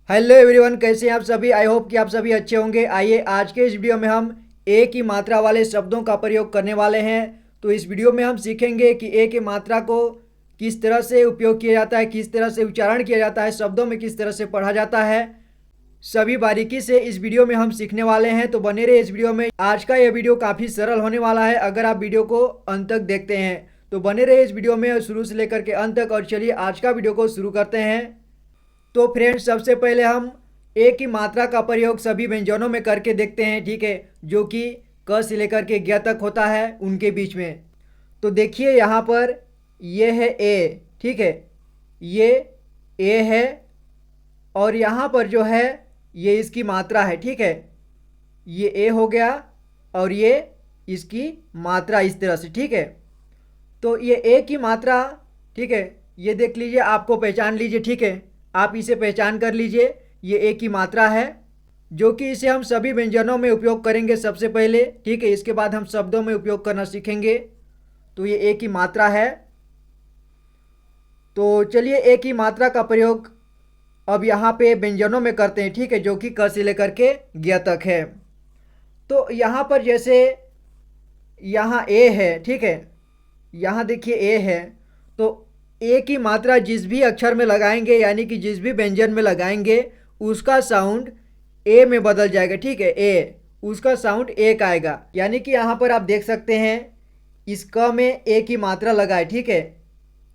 Hello everyone, कैसे हैं आप सभी। आई होप कि आप सभी अच्छे होंगे। आइए आज के इस वीडियो में हम ए की मात्रा वाले शब्दों का प्रयोग करने वाले हैं। तो इस वीडियो में हम सीखेंगे कि ए की मात्रा को किस तरह से उपयोग किया जाता है, किस तरह से उच्चारण किया जाता है, शब्दों में किस तरह से पढ़ा जाता है। सभी बारीकी से इस वीडियो में हम सीखने वाले हैं, तो बने रहे इस वीडियो में। आज का यह वीडियो काफ़ी सरल होने वाला है अगर आप वीडियो को अंत तक देखते हैं। तो बने रहे इस वीडियो में शुरू से लेकर के अंत तक। और चलिए आज का वीडियो को शुरू करते हैं। तो फ्रेंड्स, सबसे पहले हम ए की मात्रा का प्रयोग सभी व्यंजनों में करके देखते हैं, ठीक है, जो कि क से लेकर के ग तक होता है उनके बीच में। तो देखिए यहाँ पर ये है ए, ठीक है, ये ए है और यहाँ पर जो है ये इसकी मात्रा है, ठीक है। ये ए हो गया और ये इसकी मात्रा इस तरह से, ठीक है। तो ये ए की मात्रा, ठीक है, ये देख लीजिए, आपको पहचान लीजिए, ठीक है, आप इसे पहचान कर लीजिए। ये ए की मात्रा है जो कि इसे हम सभी व्यंजनों में उपयोग करेंगे सबसे पहले, ठीक है। इसके बाद हम शब्दों में उपयोग करना सीखेंगे। तो ये ए की मात्रा है। तो चलिए ए की मात्रा का प्रयोग अब यहाँ पे व्यंजनों में करते हैं, ठीक है, जो कि क से लेकर के ग तक है। तो यहाँ पर जैसे यहाँ ए है, ठीक है, यहाँ देखिए ए है। तो ए की मात्रा जिस भी अक्षर में लगाएंगे, यानी कि जिस भी व्यंजन में लगाएंगे, उसका साउंड ए में बदल जाएगा, ठीक है। ए, उसका साउंड ए का आएगा। यानी कि यहाँ पर आप देख सकते हैं इस क में ए की मात्रा लगा है, ठीक है,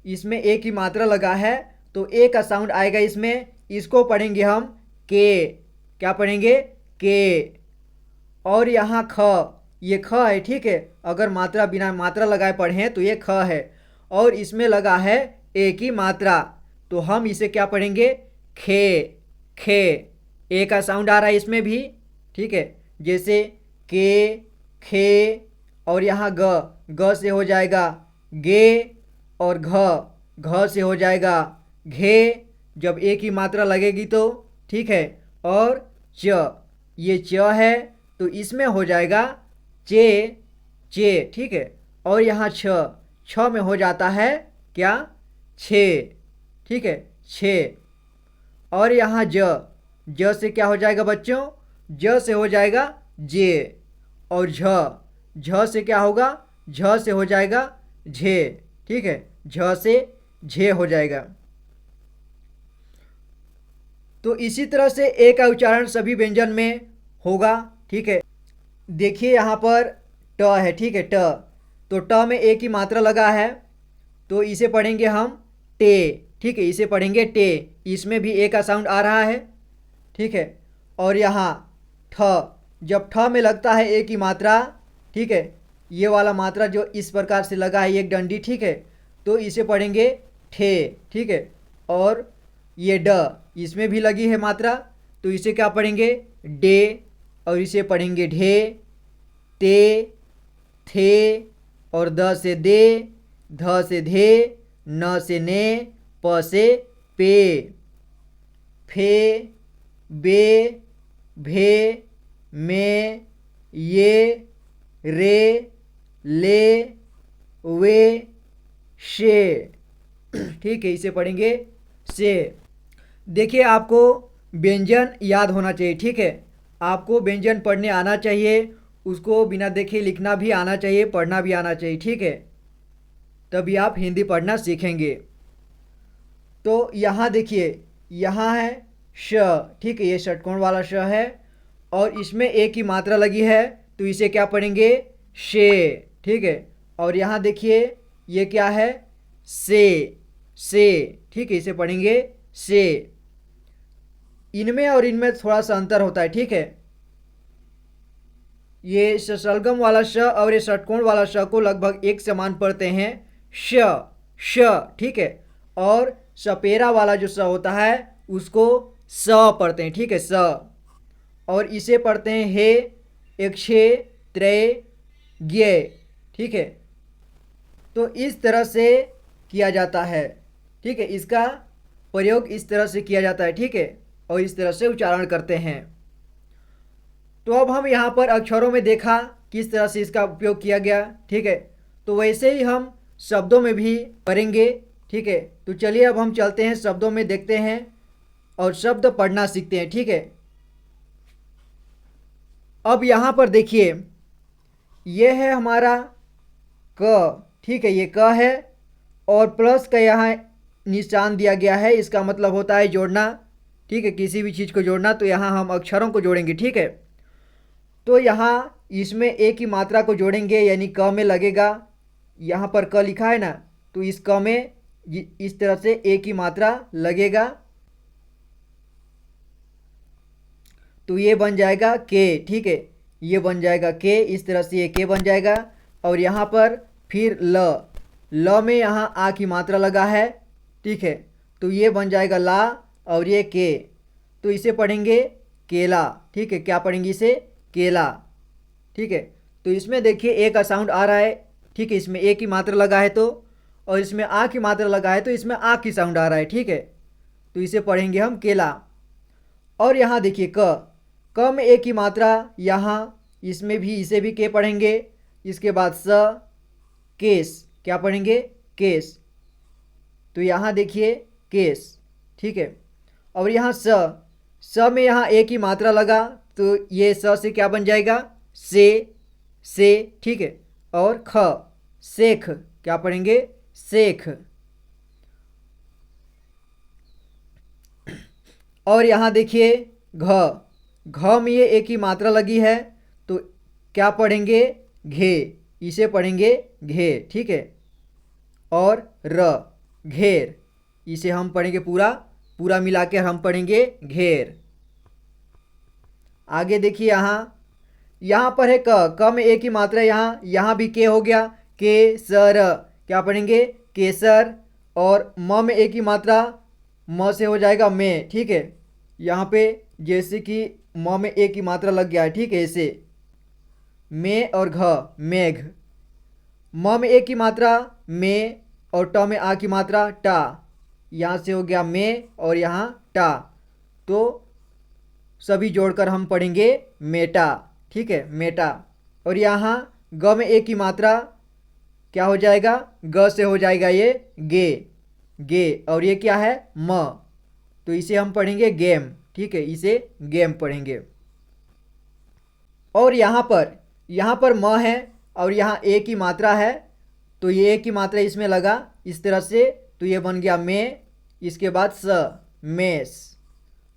इसमें ए की मात्रा लगा है तो ए का साउंड आएगा इसमें। इसको पढ़ेंगे हम के। क्या पढ़ेंगे? के। और यहाँ ख, ये ख है, ठीक है, अगर मात्रा बिना मात्रा लगाए पढ़ें तो ये ख है और इसमें लगा है ए की मात्रा, तो हम इसे क्या पढ़ेंगे? खे। खे, ए का साउंड आ रहा है इसमें भी, ठीक है, जैसे के, खे। और यहाँ ग, ग से हो जाएगा गे और घ से हो जाएगा घे, जब ए की मात्रा लगेगी तो, ठीक है। और च, ये च है तो इसमें हो जाएगा चे, चे, ठीक है। और यहाँ छ, छ में हो जाता है क्या? छे, ठीक है, छे। और यहाँ ज, ज से क्या हो जाएगा बच्चों? ज से हो जाएगा जे। और झ, झ से क्या होगा? झ से हो जाएगा झे, ठीक है, झ से झे हो जाएगा। तो इसी तरह से ए का उच्चारण सभी व्यंजन में होगा, ठीक है। देखिए यहाँ पर ट है, ठीक है, ट। तो ट में ए की मात्रा लगा है तो इसे पढ़ेंगे हम टे, ठीक है, इसे पढ़ेंगे टे। इसमें भी ए का साउंड आ रहा है, ठीक है। और यहाँ ठ, जब ठ में लगता है ए की मात्रा, ठीक है, ये वाला मात्रा जो इस प्रकार से लगा है एक डंडी, ठीक है, तो इसे पढ़ेंगे ठे, ठीक है। और ये ड, इसमें भी लगी है मात्रा तो इसे क्या पढ़ेंगे? डे। और इसे पढ़ेंगे ढे, ते, थे। और द से दे, ध से धे, न से ने, प से पे, फे, बे, भे, में, ये, रे, ले, वे, शे, ठीक है, इसे पढ़ेंगे से। देखिए आपको व्यंजन याद होना चाहिए, ठीक है, आपको व्यंजन पढ़ने आना चाहिए, उसको बिना देखे लिखना भी आना चाहिए, पढ़ना भी आना चाहिए, ठीक है, तभी आप हिंदी पढ़ना सीखेंगे। तो यहाँ देखिए, यहाँ है श, ठीक है, ये षटकोण वाला श है और इसमें ए की मात्रा लगी है तो इसे क्या पढ़ेंगे? शे, ठीक है। और यहाँ देखिए ये क्या है? से, ठीक है, इसे पढ़ेंगे से। इनमें और इनमें थोड़ा सा अंतर होता है, ठीक है। ये सलगम वाला श और ये षटकोण वाला श को लगभग एक समान पढ़ते हैं, श, ठीक है। और सपेरा वाला जो स होता है उसको स पढ़ते हैं, ठीक है, स। और इसे पढ़ते हैं हे, एक छे, त्रे, ज्ञे, ठीक है। तो इस तरह से किया जाता है, ठीक है, इसका प्रयोग इस तरह से किया जाता है, ठीक है, और इस तरह से उच्चारण करते हैं। तो अब हम यहाँ पर अक्षरों में देखा किस तरह से इसका उपयोग किया गया, ठीक है, तो वैसे ही हम शब्दों में भी करेंगे, ठीक है। तो चलिए अब हम चलते हैं शब्दों में, देखते हैं और शब्द पढ़ना सीखते हैं। ठीक है, अब यहाँ पर देखिए ये है हमारा क। ठीक है, ये क है और प्लस का यहाँ निशान दिया गया है, इसका मतलब होता है जोड़ना। ठीक है, किसी भी चीज़ को जोड़ना, तो यहाँ हम अक्षरों को जोड़ेंगे। ठीक है, तो यहाँ इसमें ए की मात्रा को जोड़ेंगे, यानी क में लगेगा। यहाँ पर क लिखा है ना, तो इस क में इस तरह से ए की मात्रा लगेगा, तो ये बन जाएगा के। ठीक है, ये बन जाएगा के, इस तरह से ये के बन जाएगा। और यहाँ पर फिर ल में यहाँ आ की मात्रा लगा है। ठीक है, तो ये बन जाएगा ला और ये के, तो इसे पढ़ेंगे केला। ठीक है, क्या पढ़ेंगे इसे? केला। ठीक है, तो इसमें देखिए ए का साउंड आ रहा है। ठीक है, इसमें ए की मात्रा लगा है तो, और इसमें आ की मात्रा लगा है तो इसमें आ की साउंड आ रहा है। ठीक है, तो इसे पढ़ेंगे हम केला। और यहाँ देखिए क में ए की मात्रा, यहाँ इसमें भी इसे भी के पढ़ेंगे। इसके बाद स केस, क्या पढ़ेंगे? केस, तो यहाँ देखिए केस। ठीक है, और यहाँ स में यहाँ ए की मात्रा लगा, तो ये स से क्या बन जाएगा? से। ठीक है, और ख शेख, क्या पढ़ेंगे? शेख। और यहाँ देखिए घ में ये ए की मात्रा लगी है, तो क्या पढ़ेंगे? घे, इसे पढ़ेंगे घे। ठीक है, और घेर, इसे हम पढ़ेंगे पूरा मिला के हम पढ़ेंगे घेर। आगे देखिए यहाँ पर है क में ए की मात्रा, यहाँ भी के हो गया, केसर, क्या पढ़ेंगे? केसर। और म में ए की मात्रा, म से हो जाएगा में। ठीक है, यहाँ पे जैसे कि म में ए की मात्रा लग गया है। ठीक है, ऐसे में और घ मेघ। म में ए की मात्रा में और ट में आ की मात्रा टा, यहाँ से हो गया में और यहाँ टा, तो सभी जोड़कर हम पढ़ेंगे मेटा। ठीक है, मेटा। और यहाँ ग में ए की मात्रा क्या हो जाएगा? ग से हो जाएगा ये गे, और ये क्या है? म, तो इसे हम पढ़ेंगे गेम। ठीक है, इसे गेम पढ़ेंगे। और यहाँ पर म है और यहाँ ए की मात्रा है, तो ये ए की मात्रा इसमें लगा इस तरह से, तो ये बन गया में। इसके बाद मेस।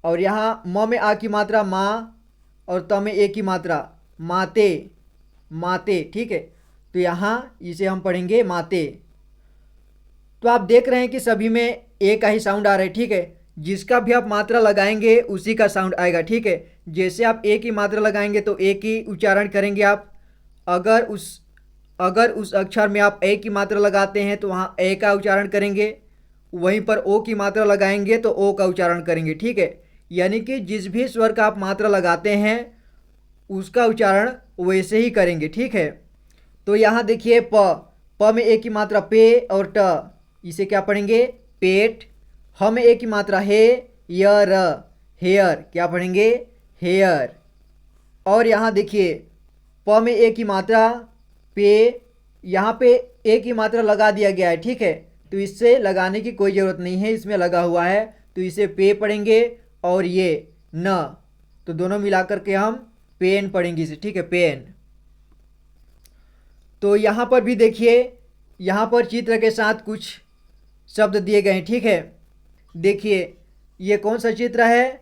और यहाँ म में आ की मात्रा माँ और त में ए की मात्रा माते। ठीक है, तो यहाँ इसे हम पढ़ेंगे माते। तो आप देख रहे हैं कि सभी में ए का ही साउंड आ रहा है। ठीक है, जिसका भी आप मात्रा लगाएंगे उसी का साउंड आएगा। ठीक है, जैसे आप ए की मात्रा लगाएंगे तो ए की उच्चारण करेंगे आप। अगर उस अक्षर में आप ए की मात्रा लगाते हैं तो वहाँ ए का उच्चारण करेंगे, वहीं पर ओ की मात्रा लगाएंगे तो ओ का उच्चारण करेंगे। ठीक है, यानी कि जिस भी स्वर का आप मात्रा लगाते हैं उसका उच्चारण वैसे ही करेंगे। ठीक है, तो यहाँ देखिए प में ए की मात्रा पे और ट, इसे क्या पढ़ेंगे? पेट। ह में ए की मात्रा हे यर, हेयर, क्या पढ़ेंगे? हेयर। और यहाँ देखिए प में ए की मात्रा पे, यहाँ पे ए की मात्रा लगा दिया गया है। ठीक है, तो इससे लगाने की कोई ज़रूरत नहीं है, इसमें लगा हुआ है, तो इसे पे पढ़ेंगे। और ये न, तो दोनों मिलाकर के हम पेन पढ़ेंगे इसे। ठीक है, पेन। तो यहाँ पर भी देखिए, यहाँ पर चित्र के साथ कुछ शब्द दिए गए हैं। ठीक है, देखिए ये कौन सा चित्र है?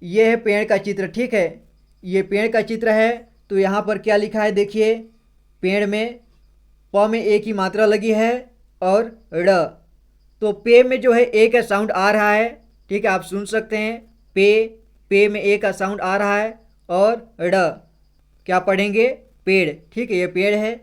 ये है पेड़ का चित्र। ठीक है, ये पेड़ का चित्र है, तो यहाँ पर क्या लिखा है? देखिए पेड़ में प में ए की मात्रा लगी है और ड़, तो पे में जो है ए का साउंड आ रहा है। ठीक है, आप सुन सकते हैं पे में ए का साउंड आ रहा है, और ड़, क्या पढ़ेंगे? पेड़। ठीक है, ये पेड़ है।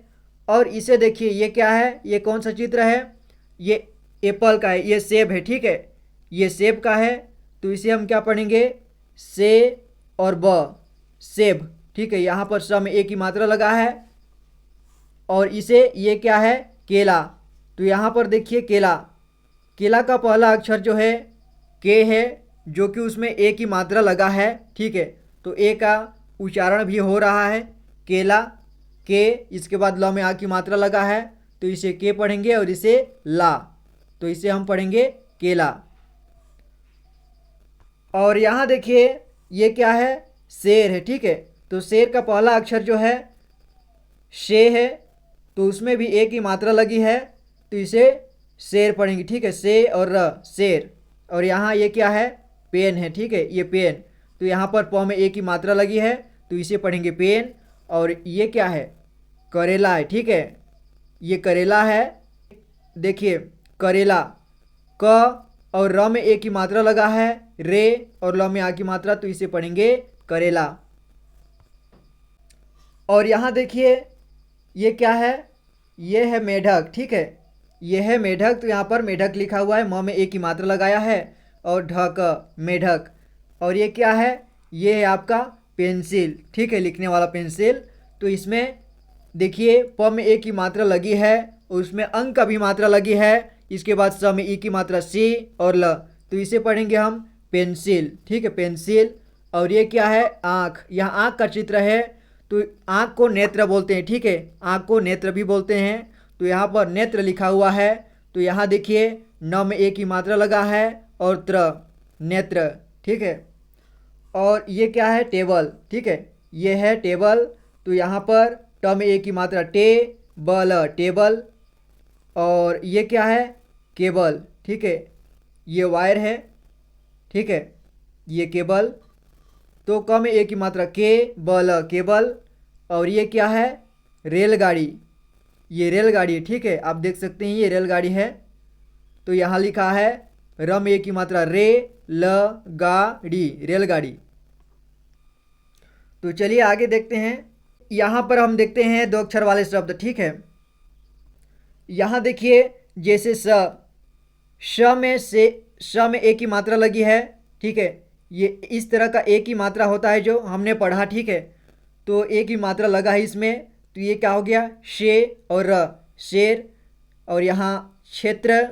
और इसे देखिए ये क्या है? ये कौन सा चित्र है? ये एप्पल का है, ये सेब है। ठीक है, ये सेब का है, तो इसे हम क्या पढ़ेंगे? से और ब, सेब। ठीक है, यहाँ पर स में ए की मात्रा लगा है, और इसे ये क्या है? केला। तो यहाँ पर देखिए केला का पहला अक्षर जो है के है, जो कि उसमें ए की मात्रा लगा है। ठीक है, तो ए का उच्चारण भी हो रहा है केला के। इसके बाद ल में आ की मात्रा लगा है, तो इसे के पढ़ेंगे और इसे ला, तो इसे हम पढ़ेंगे केला। और यहाँ देखिए ये क्या है, शेर है, ठीक है। तो शेर का पहला अक्षर जो है शे है, तो उसमें भी एक ही मात्रा लगी है, तो इसे शेर पढ़ेंगे, ठीक है। से और र, शेर। और यहाँ ये क्या है, पेन है, ठीक है, ये पेन। तो यहाँ पर प में एक ही मात्रा लगी है, तो इसे पढ़ेंगे पेन। और ये क्या है, करेला है, ठीक है, ये करेला है। देखिए करेला, क और र में एक ही मात्रा लगा है, रे और ल में आ की मात्रा, तो इसे पढ़ेंगे करेला। और यहाँ देखिए ये क्या है, ये है मेढक, ठीक है, ये है मेढक। तो यहाँ पर मेढक लिखा हुआ है, म में एक ही मात्रा लगाया है, और ढक, मेढक। और ये क्या है, ये है आपका पेंसिल, ठीक है, लिखने वाला पेंसिल। तो इसमें देखिए प में एक ही मात्रा लगी है, और उसमें अंक का भी मात्रा लगी है। इसके बाद स में ई की मात्रा सी और ल, तो इसे पढ़ेंगे हम पेंसिल, ठीक है, पेंसिल। और ये क्या है, आँख, यहाँ आँख का चित्र है, तो आँख को नेत्र बोलते हैं, ठीक है, आँख को नेत्र भी बोलते हैं। तो यहाँ पर नेत्र लिखा हुआ है, तो यहाँ देखिए न में एक ही मात्रा लगा है, और त्र, नेत्र, ठीक है। और ये क्या है, टेबल, ठीक है, ये है टेबल। तो यहाँ पर ट में एक ही मात्रा, टे बल, टेबल। और ये क्या है, केबल, ठीक है, ये वायर है, ठीक है, ये केबल। तो क में एक ही मात्रा, के बल, केबल। और ये क्या है, रेलगाड़ी, ये रेलगाड़ी है, ठीक है, आप देख सकते हैं ये रेलगाड़ी है। तो यहाँ लिखा है र में एक ही मात्रा, रे ल गाड़ी, रेलगाड़ी। तो चलिए आगे देखते हैं। यहाँ पर हम देखते हैं दो अक्षर वाले शब्द, ठीक है। यहाँ देखिए जैसे श में एक ही मात्रा लगी है, ठीक है, ये इस तरह का एक ही मात्रा होता है जो हमने पढ़ा, ठीक है। तो एक ही मात्रा लगा है इसमें, तो ये क्या हो गया, शे और र, शेर। और यहाँ क्षेत्र,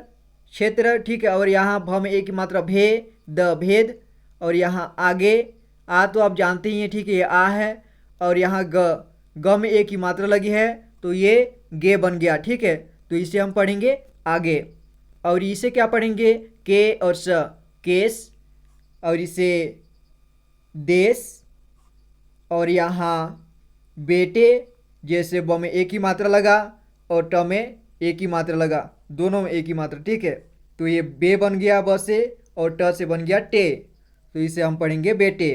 क्षेत्र, ठीक है। और यहाँ भ में एक ही मात्रा, भे द, भेद। और यहाँ आगे, आ तो आप जानते ही हैं, ठीक है, ये आ है। और यहाँ ग में एक ही मात्रा लगी है, तो ये गे बन गया, ठीक है। तो इसे हम पढ़ेंगे आगे। और इसे क्या पढ़ेंगे, के और स, केस। और इसे देश। और यहाँ बेटे, जैसे ब में एक ही मात्रा लगा और ट में एक ही मात्रा लगा, दोनों में एक ही मात्रा, ठीक है। तो ये बे बन गया ब से, और ट से बन गया टे, तो इसे हम पढ़ेंगे बेटे।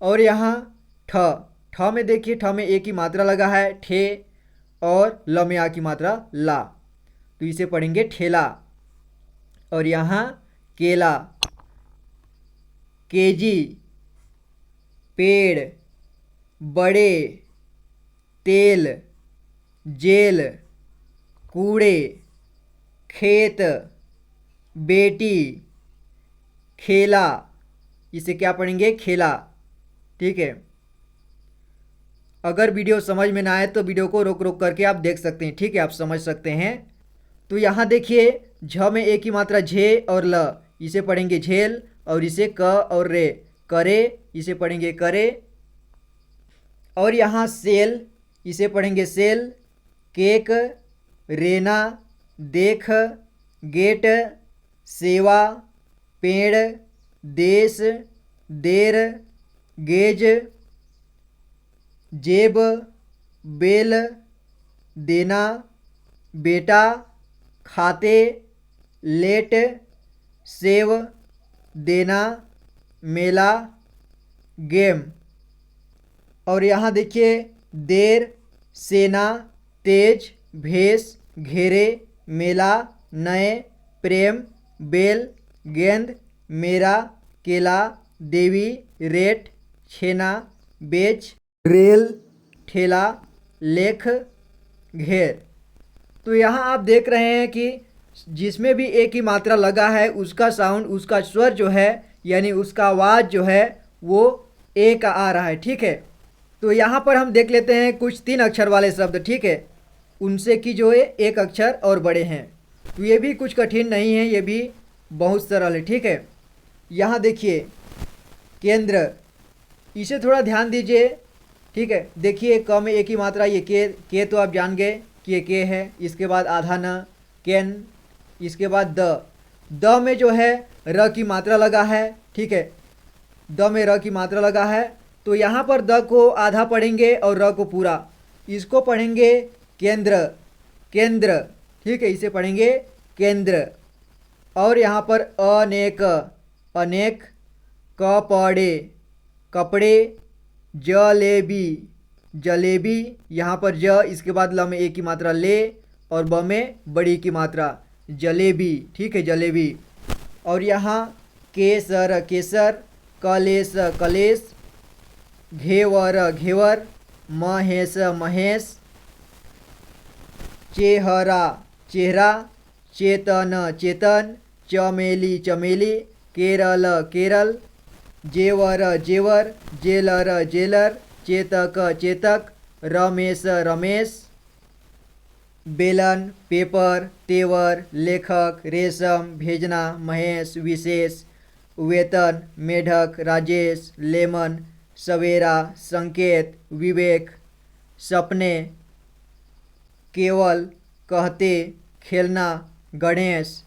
और यहाँ ठ में देखिए ठ में एक ही मात्रा लगा है, ठे, और ल में आ की मात्रा, ला, तो इसे पढ़ेंगे ठेला। और यहाँ केला, केजी, पेड़, बड़े, तेल, जेल, कूड़े, खेत, बेटी, खेला, इसे क्या पढ़ेंगे, खेला, ठीक है। अगर वीडियो समझ में ना आए तो वीडियो को रोक रोक करके आप देख सकते हैं, ठीक है, आप समझ सकते हैं। तो यहाँ देखिए झ में एक ही मात्रा, झे और ल, इसे पढ़ेंगे झेल। और इसे क और रे, करे, इसे पढ़ेंगे करे। और यहाँ सेल, इसे पढ़ेंगे सेल। केक, रेना, देख, गेट, सेवा, पेड़, देश, देर, गेज, जेब, बेल, देना, बेटा, खाते, लेट, सेव, देना, मेला, गेम। और यहाँ देखिए देर, सेना, तेज, भेष, घेरे, मेला, नए, प्रेम, बेल, गेंद, मेरा, केला, देवी, रेट, छेना, बेच, रेल, ठेला, लेख, घेर। तो यहाँ आप देख रहे हैं कि जिसमें भी एक ही मात्रा लगा है उसका साउंड, उसका स्वर जो है, यानी उसका आवाज़ जो है वो ए का आ रहा है, ठीक है। तो यहाँ पर हम देख लेते हैं कुछ 3 अक्षर वाले शब्द, ठीक है, उनसे कि जो है एक अक्षर और बड़े हैं। तो ये भी कुछ कठिन नहीं है, ये भी बहुत सरल है, ठीक है। यहाँ देखिए केंद्र, इसे थोड़ा ध्यान दीजिए, ठीक है। देखिए क में एक ही मात्रा, ये के तो आप जान गए कि ये के है। इसके बाद आधा न, केन। इसके बाद द में जो है र की मात्रा लगा है, ठीक है। द में र की मात्रा लगा है, तो यहाँ पर द को आधा पढ़ेंगे और र को पूरा। इसको पढ़ेंगे केंद्र, केंद्र, ठीक है, इसे पढ़ेंगे केंद्र। और यहाँ पर अनेक, अनेक, कपड़े, कपड़े, जलेबी, जलेबी, यहाँ पर ज, इसके बाद ल में ए की मात्रा ले और ब में बड़ी की मात्रा जलेबी, ठीक है, जलेबी। और यहाँ केसर, केसर, कलेश, कलेश, घेवर, घेवर, महेश, महेश, चेहरा, चेहरा, चेतन, चेतन, चमेली, चमेली, केरल, केरल, जेवर, जेवर, जेलर, जेलर, चेतक, चेतक, रमेश, रमेश, बेलन, पेपर, तेवर, लेखक, रेशम, भेजना, महेश, विशेष, वेतन, मेढक, राजेश, लेमन, सवेरा, संकेत, विवेक, सपने, केवल, कहते, खेलना, गणेश,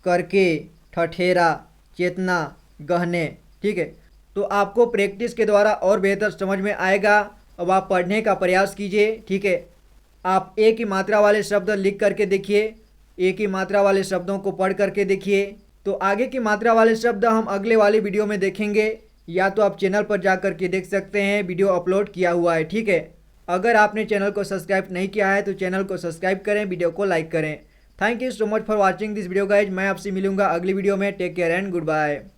करके, ठठेरा, चेतना, गहने, ठीक है। तो आपको प्रैक्टिस के द्वारा और बेहतर समझ में आएगा। अब आप पढ़ने का प्रयास कीजिए, ठीक है। आप एक ही मात्रा वाले शब्द लिख करके देखिए, एक ही मात्रा वाले शब्दों को पढ़ करके देखिए। तो आगे की मात्रा वाले शब्द हम अगले वाली वीडियो में देखेंगे, या तो आप चैनल पर जा करके देख सकते हैं, वीडियो अपलोड किया हुआ है, ठीक है। अगर आपने चैनल को सब्सक्राइब नहीं किया है तो चैनल को सब्सक्राइब करें, वीडियो को लाइक करें। Thank you so much for watching this video guys. मैं आपसे मिलूंगा अगली वीडियो में। Take care and good bye.